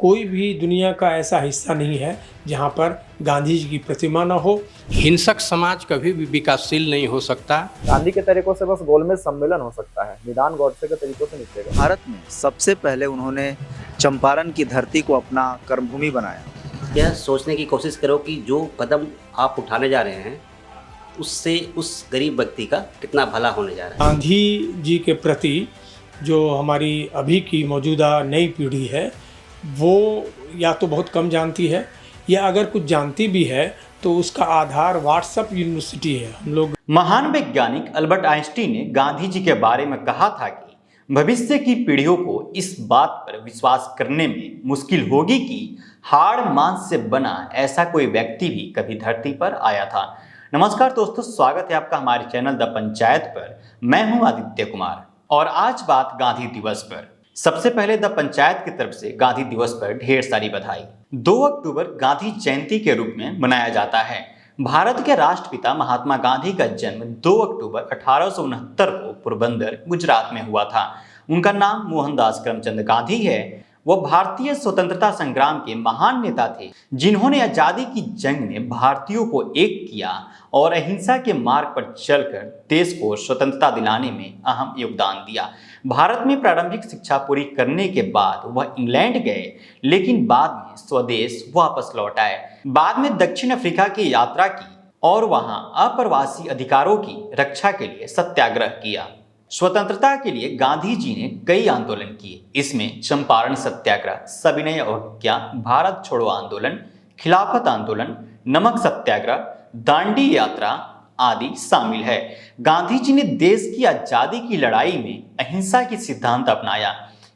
कोई भी दुनिया का ऐसा हिस्सा नहीं है जहाँ पर गांधी जी की प्रतिमा न हो। हिंसक समाज कभी भी विकासशील नहीं हो सकता। गांधी के तरीकों से बस गोलमेज सम्मेलन हो सकता है, निदान गॉडसे के तरीकों से नहीं चलेगा। भारत में सबसे पहले उन्होंने चंपारण की धरती को अपना कर्मभूमि बनाया। यह सोचने की कोशिश करो कि जो कदम आप उठाने जा रहे हैं उससे उस गरीब व्यक्ति का कितना भला होने जा रहा है। गांधी जी के प्रति जो हमारी अभी की मौजूदा नई पीढ़ी है वो या तो बहुत कम जानती है या अगर कुछ जानती भी है तो उसका आधार व्हाट्सएप यूनिवर्सिटी है। हम लोग महान वैज्ञानिक अल्बर्ट आइंस्टीन ने गांधी जी के बारे में कहा था कि भविष्य की पीढ़ियों को इस बात पर विश्वास करने में मुश्किल होगी कि हाड़ मांस से बना ऐसा कोई व्यक्ति भी कभी धरती पर आया था। नमस्कार दोस्तों, स्वागत है आपका हमारे चैनल द पंचायत पर। मैं हूं आदित्य कुमार और आज बात गांधी दिवस पर। सबसे पहले द पंचायत की तरफ से गांधी दिवस पर ढेर सारी बधाई। 2 अक्टूबर गांधी जयंती के रूप में मनाया जाता है। भारत के राष्ट्रपिता महात्मा गांधी का जन्म 2 अक्टूबर 1869 को पोरबंदर, गुजरात में हुआ था। उनका नाम मोहनदास करमचंद गांधी है। वह भारतीय स्वतंत्रता संग्राम के महान नेता थे जिन्होंने आजादी की जंग में भारतीयों को एक किया और अहिंसा के मार्ग पर चलकर देश को स्वतंत्रता दिलाने में अहम योगदान दिया। भारत में प्रारंभिक शिक्षा पूरी करने के बाद वह इंग्लैंड गए, लेकिन बाद में स्वदेश वापस लौट आए। बाद में दक्षिण अफ्रीका की यात्रा की और वहां अप्रवासी अधिकारों की रक्षा के लिए सत्याग्रह किया। स्वतंत्रता के लिए गांधी जी ने कई आंदोलन किए। इसमें चंपारण सत्याग्रह, सविनय अवज्ञा, भारत छोड़ो आंदोलन, खिलाफत आंदोलन, नमक सत्याग्रह, दांडी यात्रा आदि शामिल है। गांधी जी ने देश की आजादी की लड़ाई में अहिंसा की सिद्धांत अपनाया।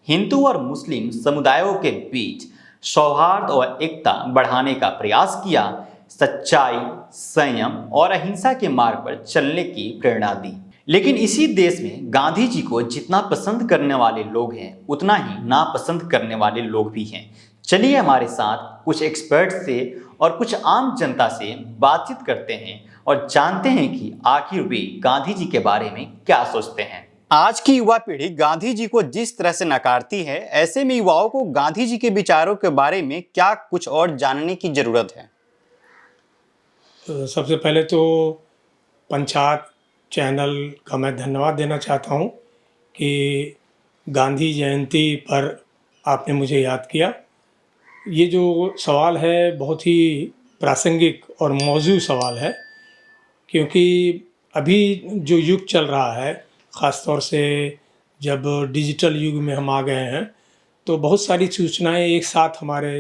हिंदू और मुस्लिम समुदायों के बीच सौहार्द और एकता बढ़ाने का प्रयास किया। सच्चाई, संयम और अहिंसा के मार्ग पर चलने की प्रेरणा दी। लेकिन इसी देश में गांधी जी को जितना पसंद करने वाले लोग हैं उतना ही नापसंद करने वाले लोग भी हैं। चलिए हमारे साथ कुछ एक्सपर्ट से और कुछ आम जनता से बातचीत करते हैं और जानते हैं कि आखिर वे गांधी जी के बारे में क्या सोचते हैं। आज की युवा पीढ़ी गांधी जी को जिस तरह से नकारती है, ऐसे में युवाओं को गांधी जी के विचारों के बारे में क्या कुछ और जानने की जरूरत है? सबसे पहले तो पंचायत चैनल का मैं धन्यवाद देना चाहता हूँ कि गांधी जयंती पर आपने मुझे याद किया। ये जो सवाल है बहुत ही प्रासंगिक और मौजूद सवाल है, क्योंकि अभी जो युग चल रहा है, ख़ास तौर से जब डिजिटल युग में हम आ गए हैं तो बहुत सारी सूचनाएं एक साथ हमारे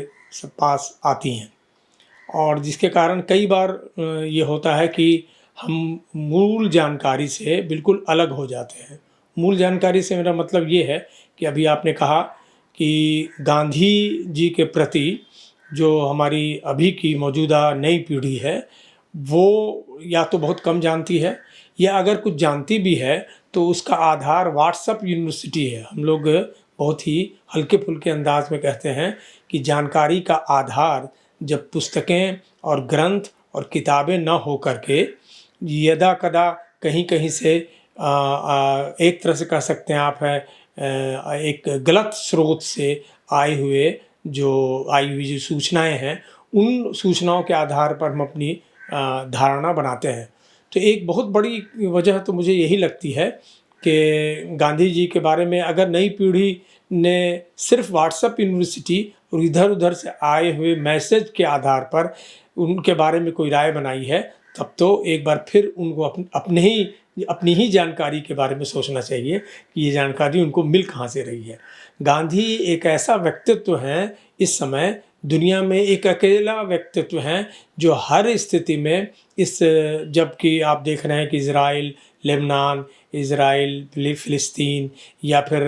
पास आती हैं और जिसके कारण कई बार ये होता है कि हम मूल जानकारी से बिल्कुल अलग हो जाते हैं। मूल जानकारी से मेरा मतलब ये है कि अभी आपने कहा कि गांधी जी के प्रति जो हमारी अभी की मौजूदा नई पीढ़ी है वो या तो बहुत कम जानती है या अगर कुछ जानती भी है तो उसका आधार व्हाट्सएप यूनिवर्सिटी है। हम लोग बहुत ही हल्के फुल्के अंदाज में कहते हैं कि जानकारी का आधार जब पुस्तकें और ग्रंथ और किताबें न हो करके यदा कदा कहीं कहीं से एक तरह से कह सकते हैं आप है एक गलत स्रोत से आई हुई जो सूचनाएं हैं, उन सूचनाओं के आधार पर हम अपनी धारणा बनाते हैं। तो एक बहुत बड़ी वजह तो मुझे यही लगती है कि गांधी जी के बारे में अगर नई पीढ़ी ने सिर्फ व्हाट्सएप यूनिवर्सिटी और इधर उधर से आए हुए मैसेज के आधार पर उनके बारे में कोई राय बनाई है, तब तो एक बार फिर उनको अपनी ही जानकारी के बारे में सोचना चाहिए कि ये जानकारी उनको मिल कहाँ से रही है। गांधी एक ऐसा व्यक्तित्व हैं, इस समय दुनिया में एक अकेला व्यक्तित्व हैं जो हर स्थिति में जबकि आप देख रहे हैं कि इज़राइल, लेबनान, फ़िलिस्तीन या फिर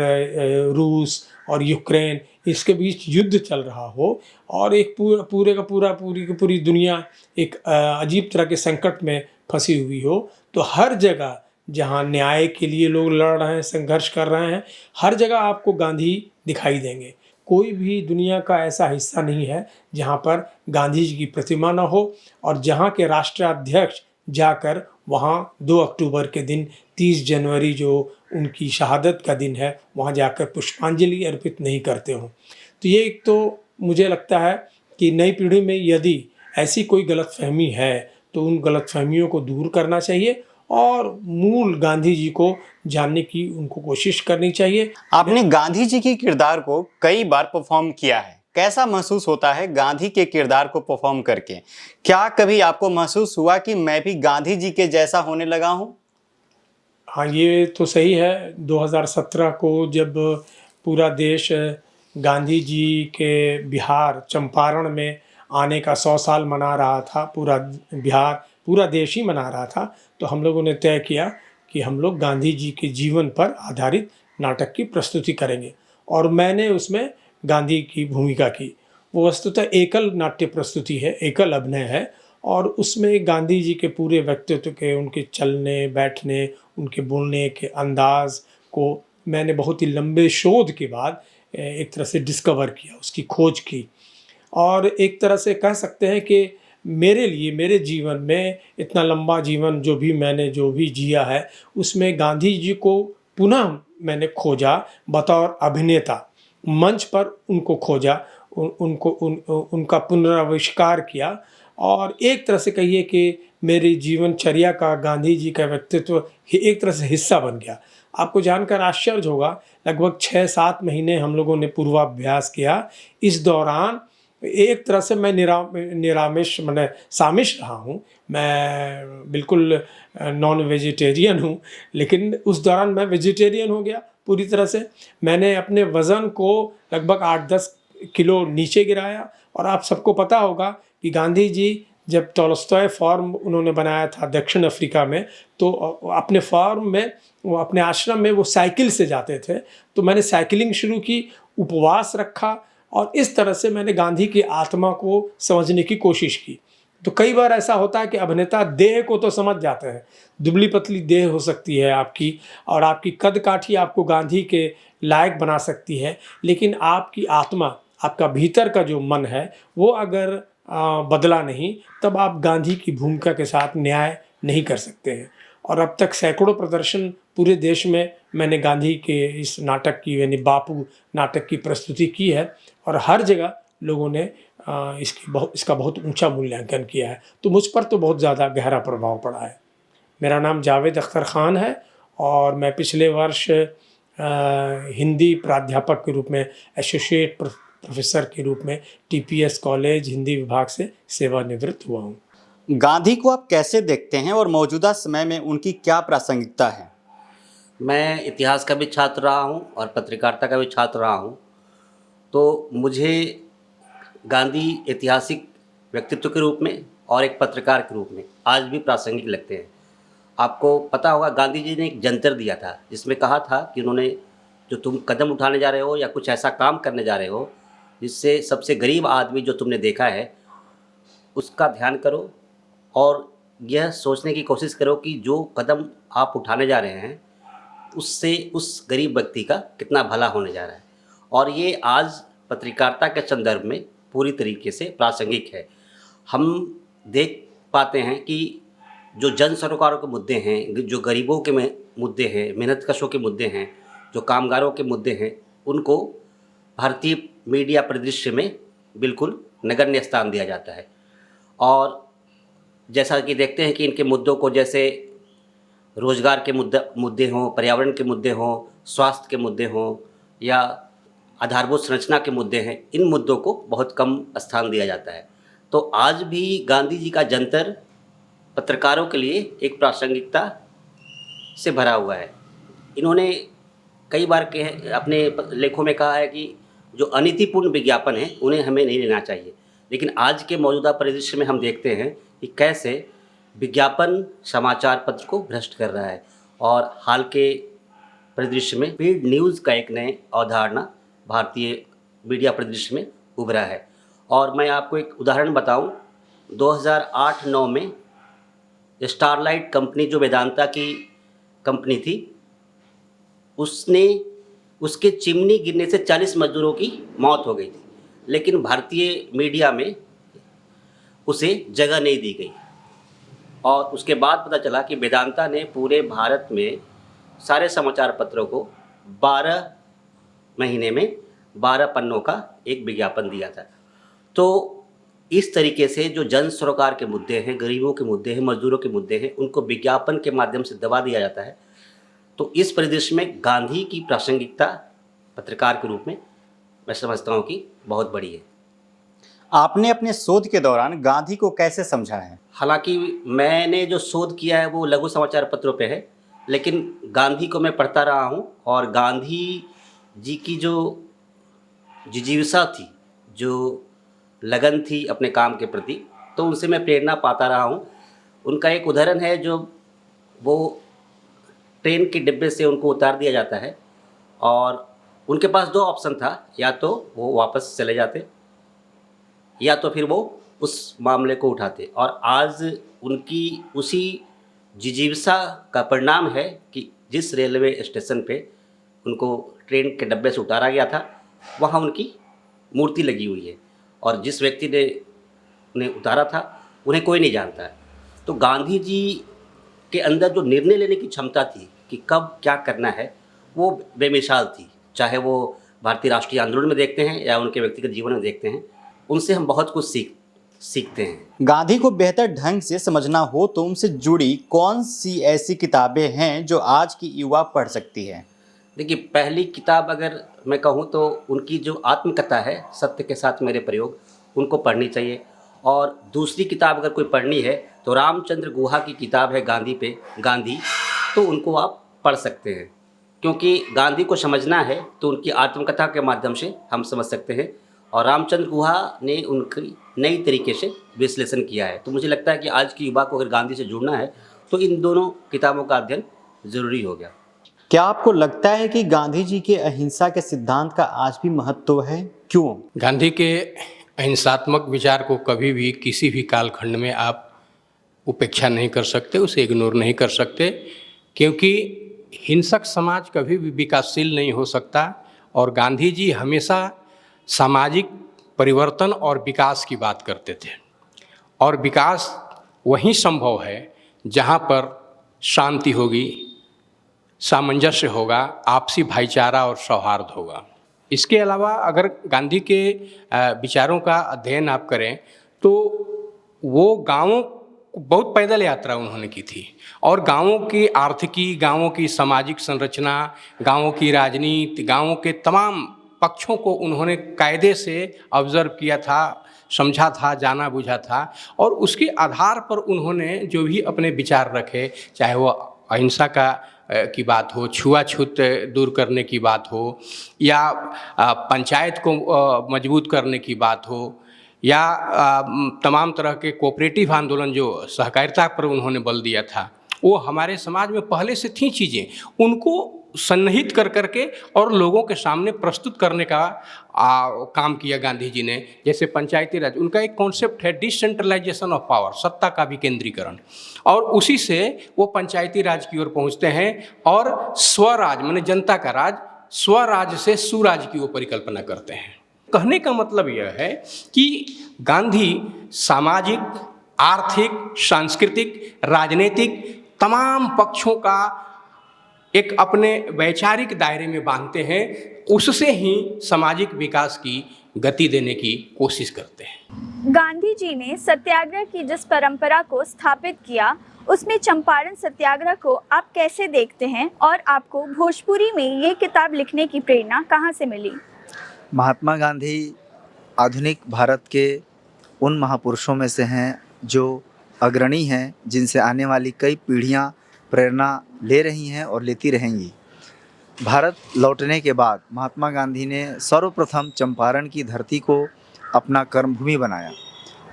रूस और यूक्रेन, इसके बीच युद्ध चल रहा हो और एक पूरी की पूरी दुनिया एक अजीब तरह के संकट में फंसी हुई हो, तो हर जगह जहाँ न्याय के लिए लोग लड़ रहे हैं, संघर्ष कर रहे हैं, हर जगह आपको गांधी दिखाई देंगे। कोई भी दुनिया का ऐसा हिस्सा नहीं है जहाँ पर गांधी जी की प्रतिमा न हो और जहाँ के राष्ट्राध्यक्ष जाकर वहाँ 2 अक्टूबर के दिन 30 जनवरी जो उनकी शहादत का दिन है वहाँ जाकर पुष्पांजलि अर्पित नहीं करते हों। तो ये एक तो मुझे लगता है कि नई पीढ़ी में यदि ऐसी कोई गलतफहमी है तो उन गलतफहमियों को दूर करना चाहिए और मूल गांधी जी को जानने की उनको कोशिश करनी चाहिए। आपने गांधी जी के किरदार को कई बार परफॉर्म किया है, कैसा महसूस होता है गांधी के किरदार को परफॉर्म करके? क्या कभी आपको महसूस हुआ कि मैं भी गांधी जी के जैसा होने लगा हूं? हाँ, ये तो सही है। 2017 को जब पूरा देश गांधी जी के बिहार चंपारण में आने का 100 साल मना रहा था, पूरा देश ही मना रहा था, तो हम लोगों ने तय किया कि हम लोग गांधी जी के जीवन पर आधारित नाटक की प्रस्तुति करेंगे और मैंने उसमें गांधी की भूमिका की। वो वस्तुतः एकल नाट्य प्रस्तुति है, एकल अभिनय है और उसमें गांधी जी के पूरे व्यक्तित्व के, उनके चलने बैठने, उनके बोलने के अंदाज को मैंने बहुत ही लंबे शोध के बाद एक तरह से डिस्कवर किया, उसकी खोज की। और एक तरह से कह सकते हैं कि मेरे लिए, मेरे जीवन में इतना लंबा जीवन जो भी जिया है, उसमें गांधी जी को पुनः मैंने खोजा बतौर अभिनेता, मंच पर उनको खोजा, उनका पुनराविष्कार किया और एक तरह से कहिए कि मेरी जीवनचर्या का गांधी जी का व्यक्तित्व एक तरह से हिस्सा बन गया। आपको जानकर आश्चर्य होगा, लगभग 6-7 महीने हम लोगों ने पूर्वाभ्यास किया। इस दौरान एक तरह से मैं निरामिष माने सामिश रहा हूँ। मैं बिल्कुल नॉन वेजिटेरियन हूँ, लेकिन उस दौरान मैं वेजिटेरियन हो गया पूरी तरह से। मैंने अपने वज़न को लगभग 8-10 किलो नीचे गिराया और आप सबको पता होगा कि गांधी जी जब टॉलस्टॉय फार्म उन्होंने बनाया था दक्षिण अफ्रीका में, तो अपने फार्म में, वो अपने आश्रम में वो साइकिल से जाते थे। तो मैंने साइकिलिंग शुरू की, उपवास रखा और इस तरह से मैंने गांधी की आत्मा को समझने की कोशिश की। तो कई बार ऐसा होता है कि अभिनेता देह को तो समझ जाते हैं, दुबली पतली देह हो सकती है आपकी और आपकी कद काठी आपको गांधी के लायक बना सकती है, लेकिन आपकी आत्मा, आपका भीतर का जो मन है वो अगर बदला नहीं, तब आप गांधी की भूमिका के साथ न्याय नहीं कर सकते हैं। और अब तक सैकड़ों प्रदर्शन पूरे देश में मैंने गांधी के इस नाटक की, यानी बापू नाटक की प्रस्तुति की है और हर जगह लोगों ने इसका बहुत ऊंचा मूल्यांकन किया है। तो मुझ पर तो बहुत ज़्यादा गहरा प्रभाव पड़ा है। मेरा नाम जावेद अख्तर ख़ान है और मैं पिछले वर्ष हिंदी प्राध्यापक के रूप में, एसोसिएट प्रोफेसर के रूप में TPS कॉलेज हिंदी विभाग से सेवानिवृत्त हुआ हूँ। गांधी को आप कैसे देखते हैं और मौजूदा समय में उनकी क्या प्रासंगिकता है? मैं इतिहास का भी छात्र रहा हूँ और पत्रकारिता का भी छात्र रहा हूँ, तो मुझे गांधी ऐतिहासिक व्यक्तित्व के रूप में और एक पत्रकार के रूप में आज भी प्रासंगिक लगते हैं। आपको पता होगा, गांधी जी ने एक जंतर दिया था जिसमें कहा था कि उन्होंने, जो तुम कदम उठाने जा रहे हो या कुछ ऐसा काम करने जा रहे हो जिससे सबसे गरीब आदमी जो तुमने देखा है उसका ध्यान करो और यह सोचने की कोशिश करो कि जो कदम आप उठाने जा रहे हैं उससे उस गरीब व्यक्ति का कितना भला होने जा रहा है। और ये आज पत्रकारिता के संदर्भ में पूरी तरीके से प्रासंगिक है। हम देख पाते हैं कि जो जन सरोकारों के मुद्दे हैं, जो गरीबों के मुद्दे हैं, मेहनतकशों के मुद्दे हैं, जो कामगारों के मुद्दे हैं, उनको भारतीय मीडिया परिदृश्य में बिल्कुल नगण्य स्थान दिया जाता है। और जैसा कि देखते हैं कि इनके मुद्दों को, जैसे रोज़गार के मुद्दे हों, पर्यावरण के मुद्दे हों, स्वास्थ्य के मुद्दे हों या आधारभूत संरचना के मुद्दे हैं, इन मुद्दों को बहुत कम स्थान दिया जाता है। तो आज भी गांधी जी का जंतर पत्रकारों के लिए एक प्रासंगिकता से भरा हुआ है। इन्होंने कई बार अपने लेखों में कहा है कि जो अनीतिपूर्ण विज्ञापन है उन्हें हमें नहीं लेना चाहिए, लेकिन आज के मौजूदा परिदृश्य में हम देखते हैं कि कैसे विज्ञापन समाचार पत्र को भ्रष्ट कर रहा है। और हाल के परिदृश्य में पेड न्यूज़ का एक नए अवधारणा भारतीय मीडिया परिदृश्य में उभरा है। और मैं आपको एक उदाहरण बताऊं, 2008-9 में स्टारलाइट कंपनी, जो वेदांता की कंपनी थी, उसके चिमनी गिरने से 40 मजदूरों की मौत हो गई थी, लेकिन भारतीय मीडिया में उसे जगह नहीं दी गई। और उसके बाद पता चला कि वेदांता ने पूरे भारत में सारे समाचार पत्रों को 12 महीने में 12 पन्नों का एक विज्ञापन दिया था। तो इस तरीके से जो जन सरोकार के मुद्दे हैं, गरीबों के मुद्दे हैं, मजदूरों के मुद्दे हैं, उनको विज्ञापन के माध्यम से दबा दिया जाता है। तो इस परिदृश्य में गांधी की प्रासंगिकता पत्रकार के रूप में मैं समझता हूँ कि बहुत बड़ी है। आपने अपने शोध के दौरान गांधी को कैसे समझा है? हालांकि मैंने जो शोध किया है वो लघु समाचार पत्रों पे है, लेकिन गांधी को मैं पढ़ता रहा हूँ और गांधी जी की जो जिजीविसा थी, जो लगन थी अपने काम के प्रति, तो उनसे मैं प्रेरणा पाता रहा हूँ। उनका एक उदाहरण है, जो वो ट्रेन के डिब्बे से उनको उतार दिया जाता है और उनके पास दो ऑप्शन था, या तो वो वापस चले जाते या तो फिर वो उस मामले को उठाते। और आज उनकी उसी जिजीविसा का परिणाम है कि जिस रेलवे स्टेशन पे उनको ट्रेन के डब्बे से उतारा गया था, वहाँ उनकी मूर्ति लगी हुई है और जिस व्यक्ति ने उन्हें उतारा था उन्हें कोई नहीं जानता है। तो गांधी जी के अंदर जो निर्णय लेने की क्षमता थी कि कब क्या करना है, वो बेमिसाल थी। चाहे वो भारतीय राष्ट्रीय आंदोलन में देखते हैं या उनके व्यक्तिगत जीवन में देखते हैं, उनसे हम बहुत कुछ सीखते हैं। गांधी को बेहतर ढंग से समझना हो तो उनसे जुड़ी कौन सी ऐसी किताबें हैं जो आज की युवा पढ़ सकती है? देखिए, पहली किताब अगर मैं कहूँ तो उनकी जो आत्मकथा है, सत्य के साथ मेरे प्रयोग, उनको पढ़नी चाहिए। और दूसरी किताब अगर कोई पढ़नी है तो रामचंद्र गुहा की किताब है गांधी, तो उनको आप पढ़ सकते हैं। क्योंकि गांधी को समझना है तो उनकी आत्मकथा के माध्यम से हम समझ सकते हैं और रामचंद्र गुहा ने उनकी नई तरीके से विश्लेषण किया है। तो मुझे लगता है कि आज की युवा को अगर गांधी से जुड़ना है तो इन दोनों किताबों का अध्ययन ज़रूरी हो गया। क्या आपको लगता है कि गांधी जी के अहिंसा के सिद्धांत का आज भी महत्व है? क्यों? गांधी के अहिंसात्मक विचार को कभी भी किसी भी कालखंड में आप उपेक्षा नहीं कर सकते, उसे इग्नोर नहीं कर सकते, क्योंकि हिंसक समाज कभी भी विकासशील नहीं हो सकता। और गांधी जी हमेशा सामाजिक परिवर्तन और विकास की बात करते थे, और विकास वहीं संभव है जहाँ पर शांति होगी, सामंजस्य होगा, आपसी भाईचारा और सौहार्द होगा। इसके अलावा अगर गांधी के विचारों का अध्ययन आप करें तो वो गांवों, बहुत पैदल यात्रा उन्होंने की थी और गांवों की आर्थिकी, गांवों की सामाजिक संरचना, गांवों की राजनीति, गांवों के तमाम पक्षों को उन्होंने कायदे से ऑब्जर्व किया था, समझा था, जाना बुझा था, और उसके आधार पर उन्होंने जो भी अपने विचार रखे, चाहे वो अहिंसा की बात हो, छुआछूत दूर करने की बात हो, या पंचायत को मजबूत करने की बात हो, या तमाम तरह के कोऑपरेटिव आंदोलन जो सहकारिता पर उन्होंने बल दिया था, वो हमारे समाज में पहले से थी चीज़ें, उनको सन्निहित कर करके और लोगों के सामने प्रस्तुत करने का काम किया गांधी जी ने। जैसे पंचायती राज, उनका एक कॉन्सेप्ट है डिसेंट्रलाइजेशन ऑफ पावर, सत्ता का विकेंद्रीकरण, और उसी से वो पंचायती राज की ओर पहुंचते हैं और स्वराज माने जनता का राज, स्वराज से सुराज की वो परिकल्पना करते हैं। कहने का मतलब यह है कि गांधी सामाजिक, आर्थिक, सांस्कृतिक, राजनीतिक तमाम पक्षों का एक अपने वैचारिक दायरे में बांधते हैं, उससे ही सामाजिक विकास की गति देने की कोशिश करते हैं। गांधी जी ने सत्याग्रह की जिस परंपरा को स्थापित किया, उसमें चंपारण सत्याग्रह को आप कैसे देखते हैं और आपको भोजपुरी में ये किताब लिखने की प्रेरणा कहाँ से मिली? महात्मा गांधी आधुनिक भारत के उन महापुरुषों में से हैं जो अग्रणी हैं, जिनसे आने वाली कई पीढ़ियां प्रेरणा ले रही हैं और लेती रहेंगी। भारत लौटने के बाद महात्मा गांधी ने सर्वप्रथम चंपारण की धरती को अपना कर्मभूमि बनाया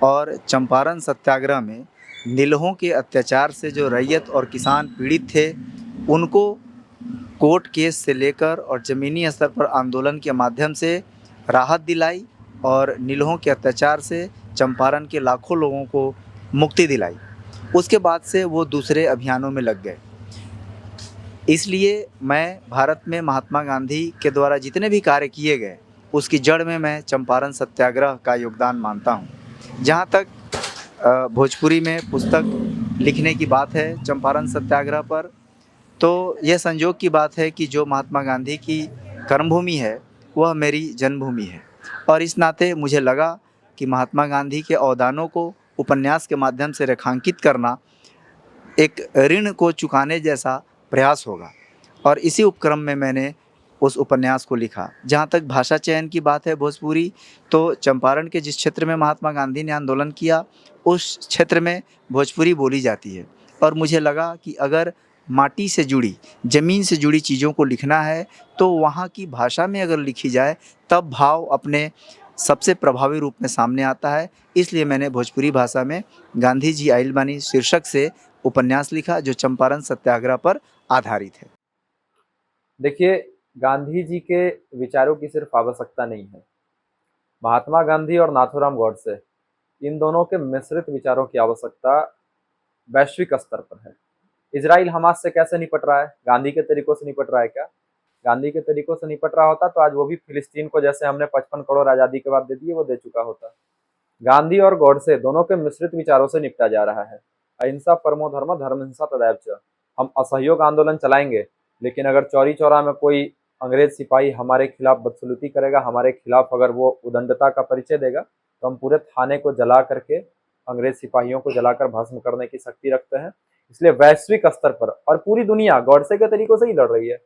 और चंपारण सत्याग्रह में नीलहों के अत्याचार से जो रैयत और किसान पीड़ित थे, उनको कोर्ट केस से लेकर और ज़मीनी स्तर पर आंदोलन के माध्यम से राहत दिलाई और नीलहों के अत्याचार से चंपारण के लाखों लोगों को मुक्ति दिलाई। उसके बाद से वो दूसरे अभियानों में लग गए। इसलिए मैं भारत में महात्मा गांधी के द्वारा जितने भी कार्य किए गए, उसकी जड़ में मैं चंपारण सत्याग्रह का योगदान मानता हूँ। जहाँ तक भोजपुरी में पुस्तक लिखने की बात है चंपारण सत्याग्रह पर, तो यह संयोग की बात है कि जो महात्मा गांधी की कर्मभूमि है वह मेरी जन्मभूमि है और इस नाते मुझे लगा कि महात्मा गांधी के अवदानों को उपन्यास के माध्यम से रेखांकित करना एक ऋण को चुकाने जैसा प्रयास होगा। और इसी उपक्रम में मैंने उस उपन्यास को लिखा। जहाँ तक भाषा चयन की बात है भोजपुरी, तो चंपारण के जिस क्षेत्र में महात्मा गांधी ने आंदोलन किया उस क्षेत्र में भोजपुरी बोली जाती है। और मुझे लगा कि अगर माटी से जुड़ी, ज़मीन से जुड़ी चीज़ों को लिखना है तो वहाँ की भाषा में अगर लिखी जाए तब भाव अपने सबसे प्रभावी रूप में सामने आता है। इसलिए मैंने भोजपुरी भाषा में गांधी जी आइल बानी शीर्षक से उपन्यास लिखा जो चंपारण सत्याग्रह पर आधारित है। देखिए, गांधी जी के विचारों की सिर्फ आवश्यकता नहीं है, महात्मा गांधी और नाथूराम गॉडसे, इन दोनों के मिश्रित विचारों की आवश्यकता वैश्विक स्तर पर है। इजराइल हमास से कैसे निपट रहा है? गांधी के तरीकों से निपट रहा है क्या? गांधी के तरीकों से निपट रहा होता तो आज वो भी फिलिस्तीन को जैसे हमने 55 करोड़ आज़ादी के बाद दे दिए वो दे चुका होता। गांधी और गॉडसे दोनों के मिश्रित विचारों से निपटा जा रहा है। अहिंसा परमो धर्म, धर्महिंसा तदैव च। हम असहयोग आंदोलन चलाएंगे, लेकिन अगर चौरी चौरा में कोई अंग्रेज सिपाही हमारे खिलाफ बदसलूकी करेगा, हमारे खिलाफ अगर वो उदंडता का परिचय देगा, तो हम पूरे थाने को जला करके, अंग्रेज सिपाहियों को जलाकर भस्म करने की शक्ति रखते हैं। इसलिए वैश्विक स्तर पर और पूरी दुनिया गॉडसे के तरीकों से ही लड़ रही है,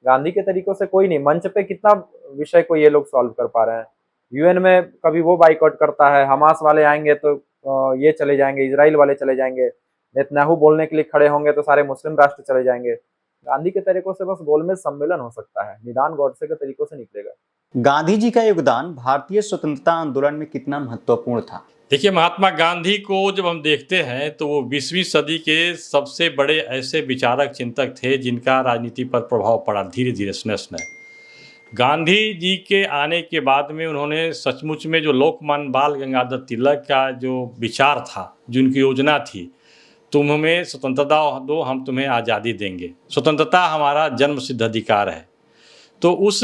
गांधी के तरीकों से कोई नहीं। मंच पे कितना विषय को ये लोग सॉल्व कर पा रहे हैं। यूएन में कभी वो बाइकआउट करता है, हमास वाले आएंगे तो ये चले जाएंगे, इजराइल वाले चले जाएंगे, नेतन्याहू बोलने के लिए खड़े होंगे तो सारे मुस्लिम राष्ट्र चले जाएंगे। गांधी के तरीकों से बस गोलमेज सम्मेलन हो सकता है, निदान गॉडसे के तरीकों से निकलेगा। गांधी जी का योगदान भारतीय स्वतंत्रता आंदोलन में कितना महत्वपूर्ण था? देखिए, महात्मा गांधी को जब हम देखते हैं तो वो 20वीं सदी के सबसे बड़े ऐसे विचारक चिंतक थे जिनका राजनीति पर प्रभाव पड़ा धीरे धीरे स्नेह। गांधी जी के आने के बाद में उन्होंने सचमुच में जो लोकमान्य बाल गंगाधर तिलक का जो विचार था, जो उनकी योजना थी, तुम हमें स्वतंत्रता दो, हम तुम्हें आज़ादी देंगे, स्वतंत्रता हमारा जन्म सिद्ध अधिकार है। तो उस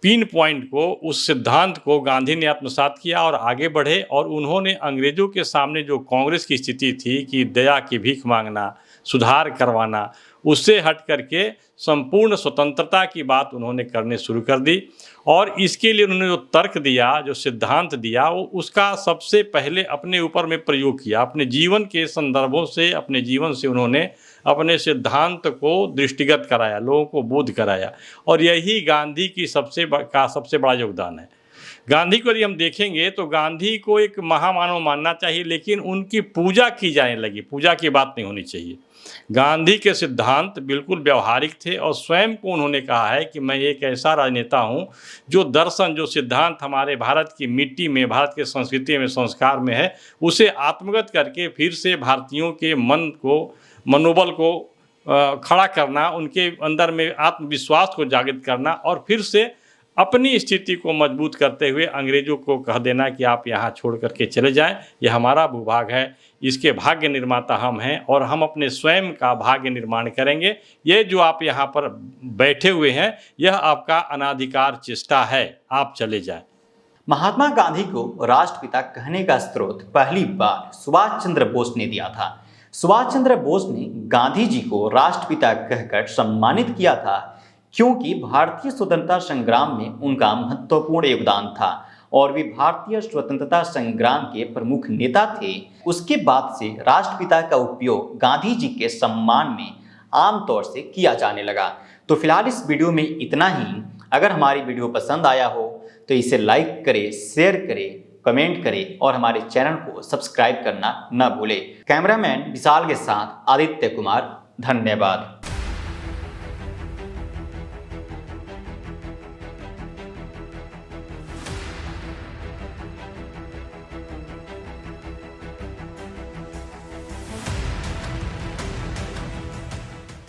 पिन पॉइंट को, उस सिद्धांत को गांधी ने आत्मसात किया और आगे बढ़े। और उन्होंने अंग्रेज़ों के सामने जो कांग्रेस की स्थिति थी कि दया की भीख मांगना, सुधार करवाना, उससे हट करके संपूर्ण स्वतंत्रता की बात उन्होंने करने शुरू कर दी। और इसके लिए उन्होंने जो तर्क दिया, जो सिद्धांत दिया, वो उसका सबसे पहले अपने ऊपर में प्रयोग किया। अपने जीवन के संदर्भों से, अपने जीवन से उन्होंने अपने सिद्धांत को दृष्टिगत कराया, लोगों को बोध कराया। और यही गांधी की सबसे बड़ा योगदान है। गांधी को यदि हम देखेंगे तो गांधी को एक महामानव मानना चाहिए, लेकिन उनकी पूजा की जाने लगी, पूजा की बात नहीं होनी चाहिए। गांधी के सिद्धांत बिल्कुल व्यवहारिक थे और स्वयं को उन्होंने कहा है कि मैं एक ऐसा राजनेता हूं जो दर्शन, जो सिद्धांत हमारे भारत की मिट्टी में, भारत के संस्कृति में, संस्कार में है, उसे आत्मगत करके फिर से भारतीयों के मन को, मनोबल को खड़ा करना, उनके अंदर में आत्मविश्वास को जागृत करना और फिर से अपनी स्थिति को मजबूत करते हुए अंग्रेज़ों को कह देना कि आप यहाँ छोड़ करके चले जाएं, यह हमारा भूभाग है, इसके भाग्य निर्माता हम हैं और हम अपने स्वयं का भाग्य निर्माण करेंगे। ये जो आप यहाँ पर बैठे हुए हैं, यह आपका अनाधिकार चेष्टा है, आप चले जाएं। महात्मा गांधी को राष्ट्रपिता कहने का स्रोत पहली बार सुभाष चंद्र बोस ने दिया था। सुभाष चंद्र बोस ने गांधी जी को राष्ट्रपिता कहकर सम्मानित किया था क्योंकि भारतीय स्वतंत्रता संग्राम में उनका महत्वपूर्ण योगदान था और वे भारतीय स्वतंत्रता संग्राम के प्रमुख नेता थे। उसके बाद से राष्ट्रपिता का उपयोग गांधी जी के सम्मान में आमतौर से किया जाने लगा। तो फिलहाल इस वीडियो में इतना ही। अगर हमारी वीडियो पसंद आया हो तो इसे लाइक करें, शेयर करें, कमेंट करें और हमारे चैनल को सब्सक्राइब करना न भूलें। कैमरामैन विशाल के साथ आदित्य कुमार, धन्यवाद।